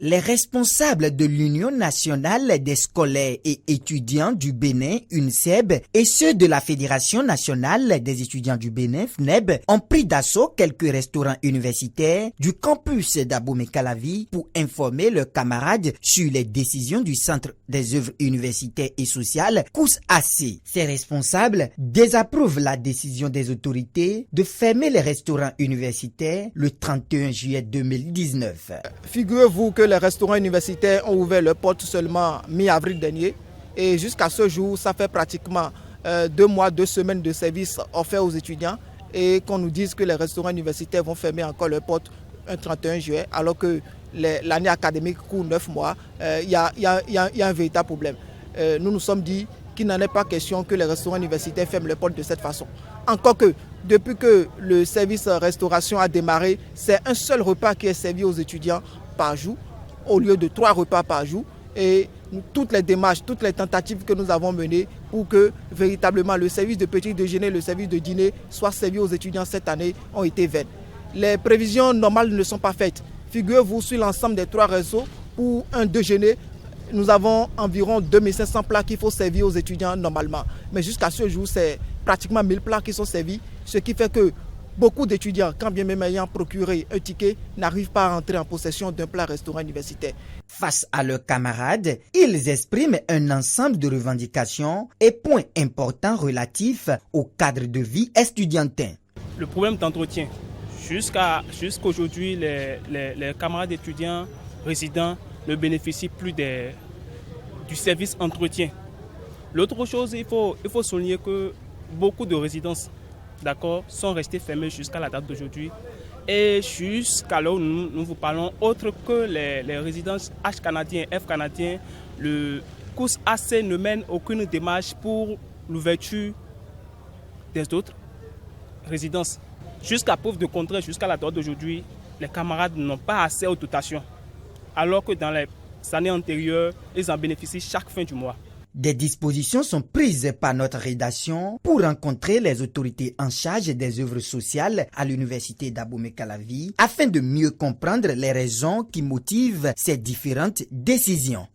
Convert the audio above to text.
Les responsables de l'Union nationale des scolaires et étudiants du Bénin, UNSEB, et ceux de la Fédération nationale des étudiants du Bénin, FNEB, ont pris d'assaut quelques restaurants universitaires du campus d'Abomey-Calavi pour informer leurs camarades sur les décisions du Centre des œuvres universitaires et sociales, COUS-AC. Ces responsables désapprouvent la décision des autorités de fermer les restaurants universitaires le 31 juillet 2019. Figurez-vous que les restaurants universitaires ont ouvert leurs portes seulement mi-avril dernier et jusqu'à ce jour, ça fait pratiquement 2 mois, 2 semaines de services offerts aux étudiants et qu'on nous dise que les restaurants universitaires vont fermer encore leurs portes un 31 juillet alors que l'année académique court 9 mois, il y a un véritable problème. Nous nous sommes dit qu'il n'en est pas question que les restaurants universitaires ferment leurs portes de cette façon. Encore que depuis que le service restauration a démarré, c'est un seul repas qui est servi aux étudiants par jour, au lieu de 3 repas par jour. Et toutes les démarches, toutes les tentatives que nous avons menées pour que véritablement le service de petit déjeuner, le service de dîner soit servi aux étudiants cette année ont été vaines. Les prévisions normales ne sont pas faites. Figurez-vous, sur l'ensemble des 3 réseaux, pour un déjeuner, nous avons environ 2500 plats qu'il faut servir aux étudiants normalement. Mais jusqu'à ce jour, c'est pratiquement 1000 plats qui sont servis, ce qui fait que beaucoup d'étudiants, quand bien même ayant procuré un ticket, n'arrivent pas à entrer en possession d'un plat restaurant universitaire. Face à leurs camarades, ils expriment un ensemble de revendications et points importants relatifs au cadre de vie estudiantin. Le problème d'entretien. Jusqu'aujourd'hui, les camarades étudiants résidents ne bénéficient plus du service entretien. L'autre chose, il faut souligner que beaucoup de résidences sont restées fermées jusqu'à la date d'aujourd'hui. Et jusqu'à là où nous vous parlons, autre que les résidences H canadiens, F canadiens, le COUS-AC ne mène aucune démarche pour l'ouverture des autres résidences. Jusqu'à preuve de contraire, jusqu'à la date d'aujourd'hui, les camarades n'ont pas accès aux dotations, alors que dans les années antérieures, ils en bénéficient chaque fin du mois. Des dispositions sont prises par notre rédaction pour rencontrer les autorités en charge des œuvres sociales à l'université d'Abomey-Calavi afin de mieux comprendre les raisons qui motivent ces différentes décisions.